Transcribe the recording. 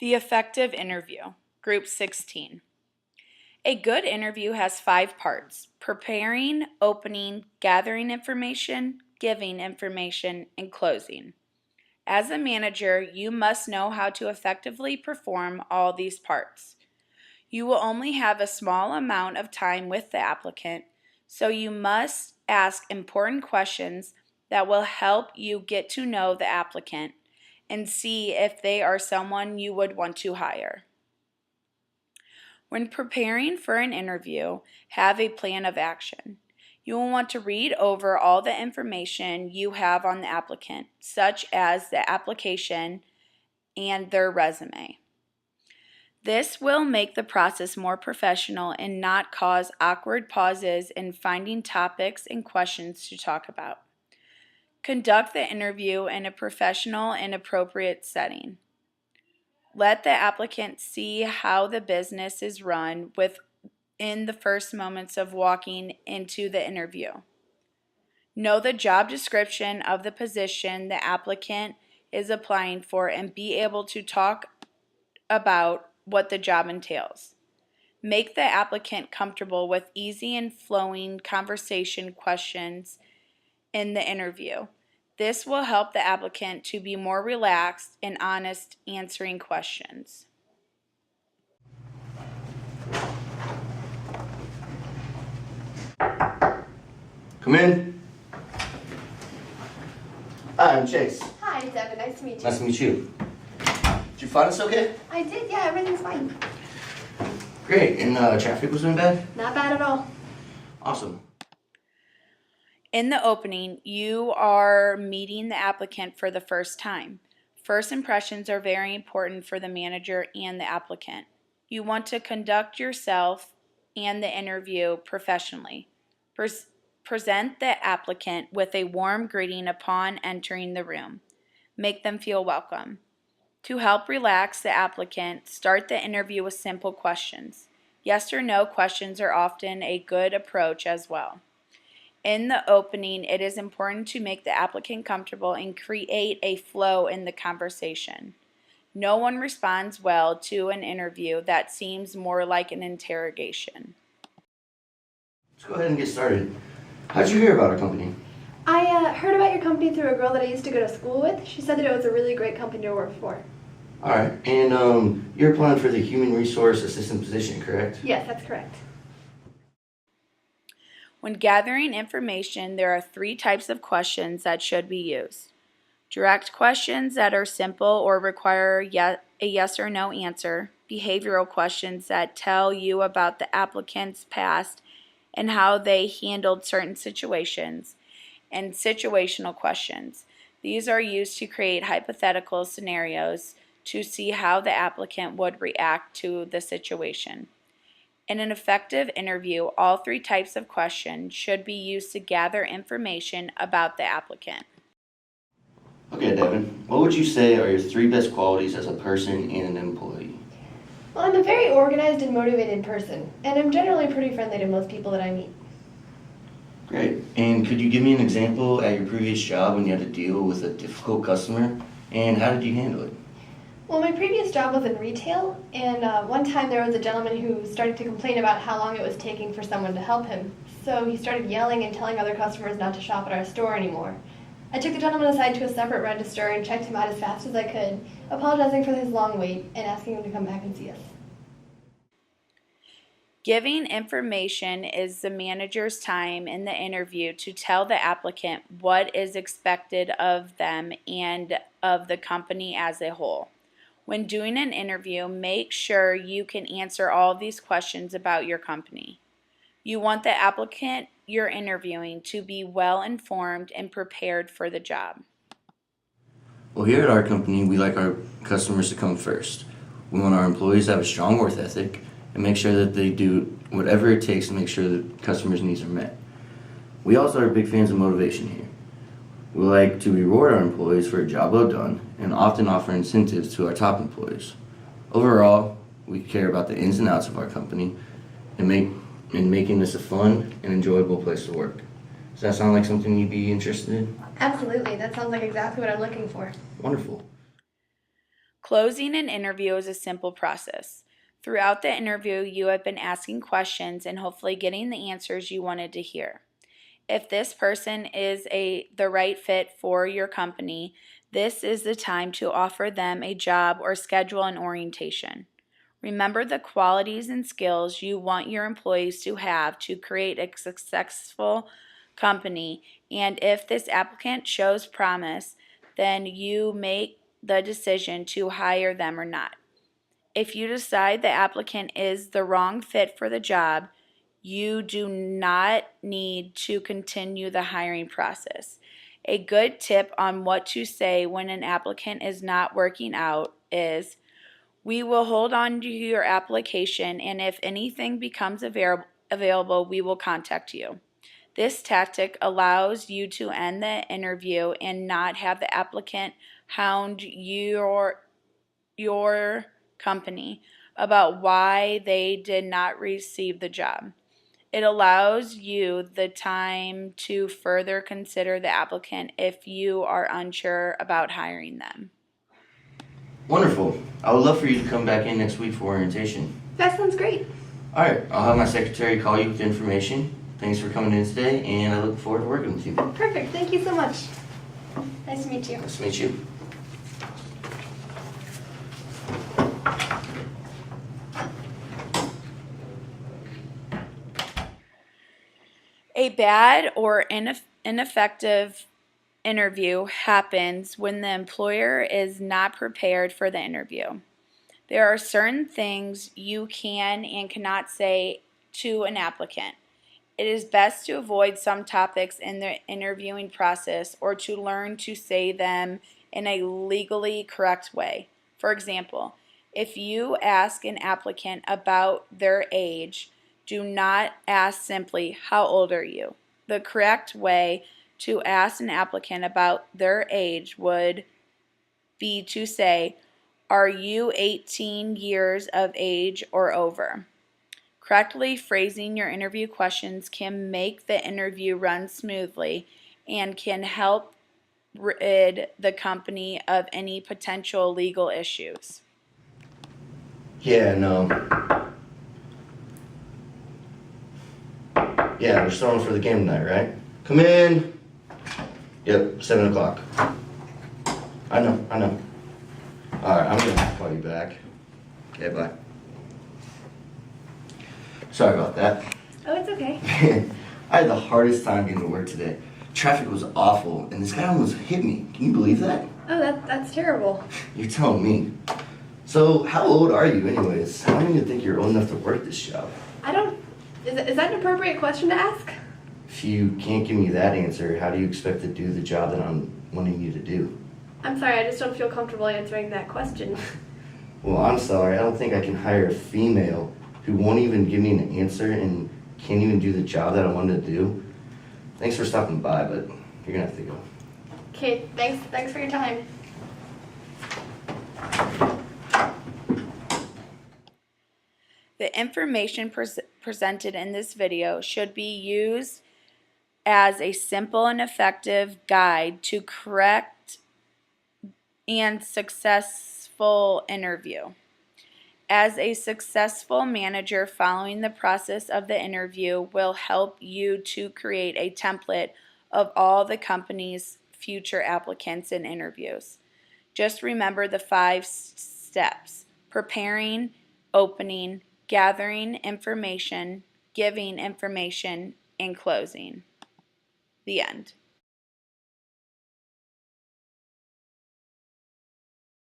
The effective interview, Group 16. A good interview has 5 parts: preparing, opening, gathering information, giving information, and closing. As a manager, you must know how to effectively perform all these parts. You will only have a small amount of time with the applicant, so you must ask important questions that will help you get to know the applicant and see if they are someone you would want to hire. When preparing for an interview, have a plan of action. You will want to read over all the information you have on the applicant, such as the application and their resume. This will make the process more professional and not cause awkward pauses in finding topics and questions to talk about. Conduct the interview in a professional and appropriate setting. Let the applicant see how the business is run within the first moments of walking into the interview. Know the job description of the position the applicant is applying for and be able to talk about what the job entails. Make the applicant comfortable with easy and flowing conversation questions in the interview. This will help the applicant to be more relaxed and honest answering questions. Come in. Hi, I'm Chase. Hi, Devin. Nice to meet you. Nice to meet you. Did you find us okay? I did, yeah, everything's fine. Great. And traffic wasn't bad? Not bad at all. Awesome. In the opening, you are meeting the applicant for the first time. First impressions are very important for the manager and the applicant. You want to conduct yourself and the interview professionally. Present the applicant with a warm greeting upon entering the room. Make them feel welcome. To help relax the applicant, start the interview with simple questions. Yes or no questions are often a good approach as well. In the opening, it is important to make the applicant comfortable and create a flow in the conversation. No one responds well to an interview that seems more like an interrogation. Let's go ahead and get started. How'd you hear about our company? I heard about your company through a girl that I used to go to school with. She said that it was a really great company to work for. All right. And you're applying for the human resource assistant position, correct? Yes, that's correct. When gathering information, there are 3 types of questions that should be used. Direct questions that are simple or require a yes or no answer. Behavioral questions that tell you about the applicant's past and how they handled certain situations. And situational questions. These are used to create hypothetical scenarios to see how the applicant would react to the situation. In an effective interview, all 3 types of questions should be used to gather information about the applicant. Okay, Devin. What would you say are your 3 best qualities as a person and an employee? Well, I'm a very organized and motivated person, and I'm generally pretty friendly to most people that I meet. Great. And could you give me an example at your previous job when you had to deal with a difficult customer, and how did you handle it? Well, my previous job was in retail, and one time there was a gentleman who started to complain about how long it was taking for someone to help him. So he started yelling and telling other customers not to shop at our store anymore. I took the gentleman aside to a separate register and checked him out as fast as I could, apologizing for his long wait and asking him to come back and see us. Giving information is the manager's time in the interview to tell the applicant what is expected of them and of the company as a whole. When doing an interview, make sure you can answer all of these questions about your company. You want the applicant you're interviewing to be well informed and prepared for the job. Well, here at our company, we like our customers to come first. We want our employees to have a strong work ethic and make sure that they do whatever it takes to make sure that customers' needs are met. We also are big fans of motivation here. We like to reward our employees for a job well done and often offer incentives to our top employees. Overall, we care about the ins and outs of our company and making this a fun and enjoyable place to work. Does that sound like something you'd be interested in? Absolutely. That sounds like exactly what I'm looking for. Wonderful. Closing an interview is a simple process. Throughout the interview, you have been asking questions and hopefully getting the answers you wanted to hear. If this person is the right fit for your company, this is the time to offer them a job or schedule an orientation. Remember the qualities and skills you want your employees to have to create a successful company, and if this applicant shows promise, then you make the decision to hire them or not. If you decide the applicant is the wrong fit for the job, you do not need to continue the hiring process. A good tip on what to say when an applicant is not working out is, "We will hold on to your application, and if anything becomes available, we will contact you." This tactic allows you to end the interview and not have the applicant hound your company about why they did not receive the job. It allows you the time to further consider the applicant if you are unsure about hiring them. Wonderful. I would love for you to come back in next week for orientation. That sounds great. All right, I'll have my secretary call you with the information. Thanks for coming in today, and I look forward to working with you. Perfect. Thank you so much. Nice to meet you. Nice to meet you. A bad or ineffective interview happens when the employer is not prepared for the interview. There are certain things you can and cannot say to an applicant. It is best to avoid some topics in the interviewing process or to learn to say them in a legally correct way. For example, if you ask an applicant about their age, do not ask simply, "How old are you?" The correct way to ask an applicant about their age would be to say, "Are you 18 years of age or over?" Correctly phrasing your interview questions can make the interview run smoothly and can help rid the company of any potential legal issues. Yeah, no. Yeah, we're starting for the game tonight, right? Come in. Yep, 7 o'clock. I know. Alright, I'm gonna have to call you back. Okay, bye. Sorry about that. Oh, it's okay. I had the hardest time getting to work today. Traffic was awful, and this guy almost hit me. Can you believe that? Oh, that's terrible. You're telling me. So, how old are you anyways? I don't even think you're old enough to work this job. Is that an appropriate question to ask? If you can't give me that answer, how do you expect to do the job that I'm wanting you to do? I'm sorry, I just don't feel comfortable answering that question. Well, I'm sorry. I don't think I can hire a female who won't even give me an answer and can't even do the job that I wanted to do. Thanks for stopping by, but you're gonna have to go. Okay, thanks for your time. The information presented in this video should be used as a simple and effective guide to correct and successful interview. As a successful manager, following the process of the interview will help you to create a template of all the company's future applicants and interviews. Just remember the 5 steps: preparing, opening, gathering information, giving information, and closing. The end.